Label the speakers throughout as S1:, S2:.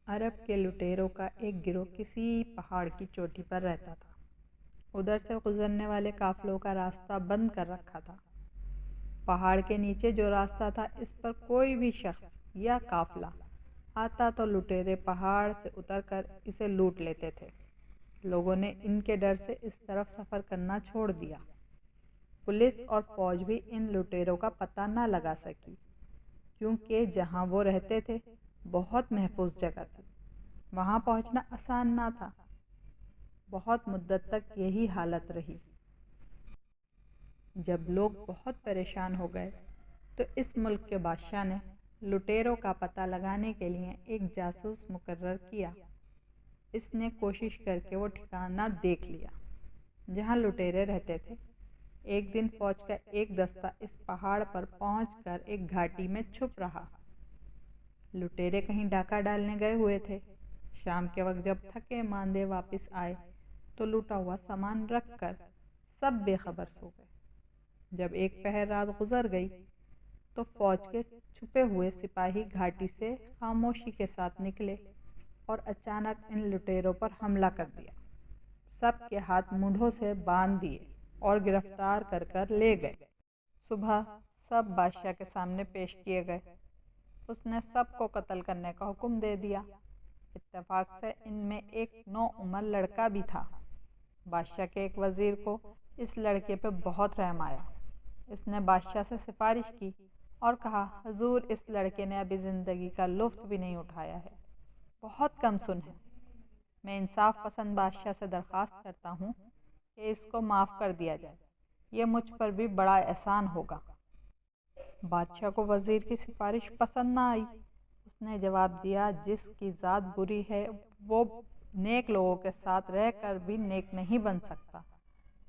S1: عرب کے لٹیروں کا ایک گروہ کسی پہاڑ کی چوٹی پر رہتا تھا۔ ادھر سے گزرنے والے قافلوں کا راستہ بند کر رکھا تھا۔ پہاڑ کے نیچے جو راستہ تھا، اس پر کوئی بھی شخص یا قافلہ آتا تو لٹیرے پہاڑ سے اتر کر اسے لوٹ لیتے تھے۔ لوگوں نے ان کے ڈر سے اس طرف سفر کرنا چھوڑ دیا۔ پولیس اور فوج بھی ان لٹیروں کا پتہ نہ لگا سکی، کیونکہ جہاں وہ رہتے تھے بہت محفوظ جگہ تھی، وہاں پہنچنا آسان نہ تھا۔ بہت مدت تک یہی حالت رہی۔ جب لوگ بہت پریشان ہو گئے تو اس ملک کے بادشاہ نے لٹیروں کا پتہ لگانے کے لیے ایک جاسوس مقرر کیا۔ اس نے کوشش کر کے وہ ٹھکانہ دیکھ لیا جہاں لٹیرے رہتے تھے۔ ایک دن فوج کا ایک دستہ اس پہاڑ پر پہنچ کر ایک گھاٹی میں چھپ رہا۔ لٹیرے کہیں ڈاکہ ڈالنے گئے ہوئے تھے۔ شام کے وقت جب تھکے ماندے واپس آئے تو لوٹا ہوا سامان رکھ کر سب بے خبر سو گئے۔ جب ایک پہر رات گزر گئی تو فوج کے چھپے ہوئے سپاہی گھاٹی سے خاموشی کے ساتھ نکلے اور اچانک ان لٹیروں پر حملہ کر دیا۔ سب کے ہاتھ مونڈھوں سے باندھ دیے اور گرفتار کر کر لے گئے۔ صبح سب بادشاہ کے سامنے پیش کیے گئے۔ اس نے سب کو قتل کرنے کا حکم دے دیا۔ اتفاق سے ان میں ایک نوعمر لڑکا بھی تھا۔ بادشاہ کے ایک وزیر کو اس لڑکے پہ بہت رحم آیا۔ اس نے بادشاہ سے سفارش کی اور کہا، حضور، اس لڑکے نے ابھی زندگی کا لطف بھی نہیں اٹھایا ہے، بہت کم سن ہے۔ میں انصاف پسند بادشاہ سے درخواست کرتا ہوں کہ اس کو معاف کر دیا جائے، یہ مجھ پر بھی بڑا احسان ہوگا۔ بادشاہ کو وزیر کی سفارش پسند نہ آئی۔ اس نے جواب دیا، جس کی ذات بری ہے وہ نیک لوگوں کے ساتھ رہ کر بھی نیک نہیں بن سکتا۔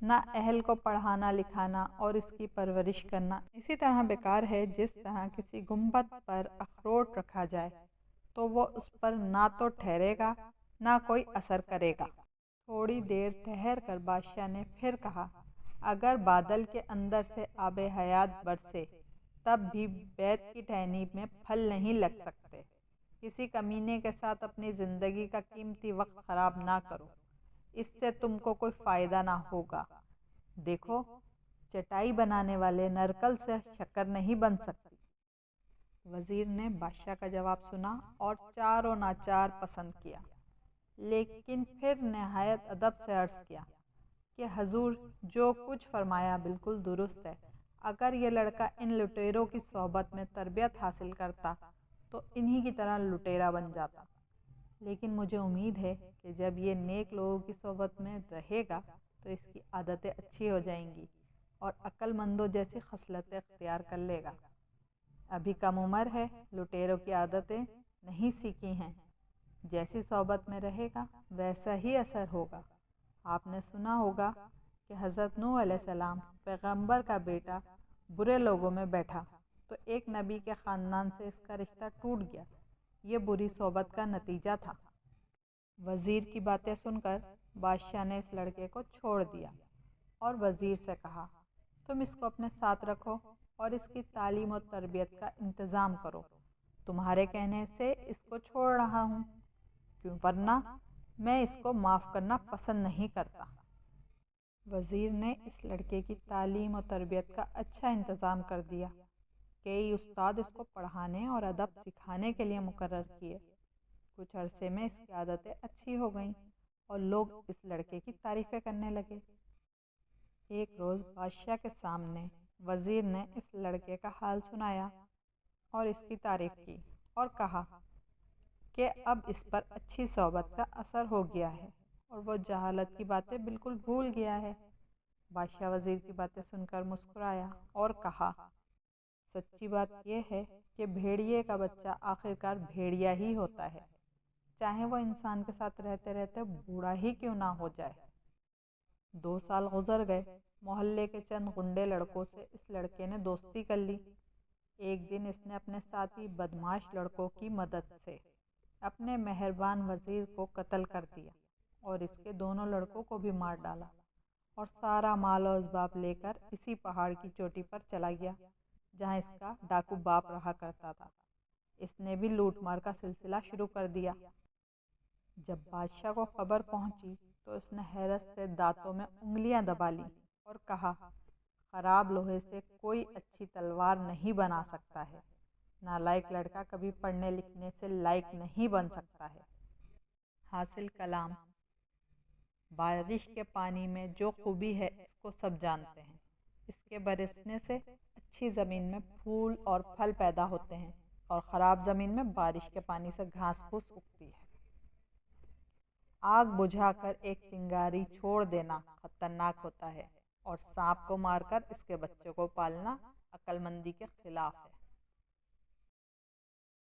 S1: نہ اہل کو پڑھانا لکھانا اور اس کی پرورش کرنا اسی طرح بیکار ہے جس طرح کسی گنبد پر اخروٹ رکھا جائے تو وہ اس پر نہ تو ٹھہرے گا نہ کوئی اثر کرے گا۔ تھوڑی دیر ٹھہر کر بادشاہ نے پھر کہا، اگر بادل کے اندر سے آب حیات برسے تب بھی بیت کی ٹہنی میں پھل نہیں لگ سکتے۔ کسی کمینے کے ساتھ اپنی زندگی کا قیمتی وقت خراب نہ کرو، اس سے تم کو کوئی فائدہ نہ ہوگا۔ دیکھو، چٹائی بنانے والے نرکل سے شکر نہیں بن سکتی۔ وزیر نے بادشاہ کا جواب سنا اور چاروں ناچار پسند کیا، لیکن پھر نہایت ادب سے عرض کیا کہ حضور، جو کچھ فرمایا بالکل درست ہے۔ اگر یہ لڑکا ان لٹیروں کی صحبت میں تربیت حاصل کرتا تو انہی کی طرح لٹیرا بن جاتا، لیکن مجھے امید ہے کہ جب یہ نیک لوگوں کی صحبت میں رہے گا تو اس کی عادتیں اچھی ہو جائیں گی اور عقل مندوں جیسی خصلتیں اختیار کر لے گا۔ ابھی کم عمر ہے، لٹیروں کی عادتیں نہیں سیکھی ہیں، جیسی صحبت میں رہے گا ویسا ہی اثر ہوگا۔ آپ نے سنا ہوگا کہ حضرت نوح علیہ السلام پیغمبر کا بیٹا برے لوگوں میں بیٹھا تو ایک نبی کے خاندان سے اس کا رشتہ ٹوٹ گیا، یہ بری صحبت کا نتیجہ تھا۔ وزیر کی باتیں سن کر بادشاہ نے اس لڑکے کو چھوڑ دیا اور وزیر سے کہا، تم اس کو اپنے ساتھ رکھو اور اس کی تعلیم و تربیت کا انتظام کرو۔ تمہارے کہنے سے اس کو چھوڑ رہا ہوں، ورنہ میں اس کو معاف کرنا پسند نہیں کرتا۔ وزیر نے اس لڑکے کی تعلیم و تربیت کا اچھا انتظام کر دیا۔ کئی استاد اس کو پڑھانے اور ادب سکھانے کے لیے مقرر کیے۔ کچھ عرصے میں اس کی عادتیں اچھی ہو گئیں اور لوگ اس لڑکے کی تعریفیں کرنے لگے۔ ایک روز بادشاہ کے سامنے وزیر نے اس لڑکے کا حال سنایا اور اس کی تعریف کی اور کہا کہ اب اس پر اچھی صحبت کا اثر ہو گیا ہے اور وہ جہالت کی باتیں بالکل بھول گیا ہے۔ بادشاہ وزیر کی باتیں سن کر مسکرایا اور کہا، سچی بات یہ ہے کہ بھیڑیے کا بچہ آخرکار بھیڑیا ہی ہوتا ہے، چاہے وہ انسان کے ساتھ رہتے رہتے بوڑھا ہی کیوں نہ ہو جائے۔ 2 سال گزر گئے۔ محلے کے چند غنڈے لڑکوں سے اس لڑکے نے دوستی کر لی۔ ایک دن اس نے اپنے ساتھی بدمعاش لڑکوں کی مدد سے اپنے مہربان وزیر کو قتل کر دیا اور اس کے دونوں لڑکوں کو بھی مار ڈالا اور سارا مال و اسباب لے کر اسی پہاڑ کی چوٹی پر چلا گیا جہاں اس کا ڈاکو باپ رہا کرتا تھا۔ اس نے بھی لوٹ مار کا سلسلہ شروع کر دیا۔ جب بادشاہ کو خبر پہنچی تو اس نے حیرت سے دانتوں میں انگلیاں دبا لیں اور کہا، خراب لوہے سے کوئی اچھی تلوار نہیں بنا سکتا ہے، نالائق لڑکا کبھی پڑھنے لکھنے سے لائق نہیں بن سکتا ہے۔ حاصل کلام: بارش کے پانی میں جو خوبی ہے اس کو سب جانتے ہیں۔ اس کے برسنے سے اچھی زمین میں پھول اور پھل پیدا ہوتے ہیں اور خراب زمین میں بارش کے پانی سے گھاس پھوس اگتی ہے۔ آگ بجھا کر ایک چنگاری چھوڑ دینا خطرناک ہوتا ہے اور سانپ کو مار کر اس کے بچوں کو پالنا عقل مندی کے خلاف ہے۔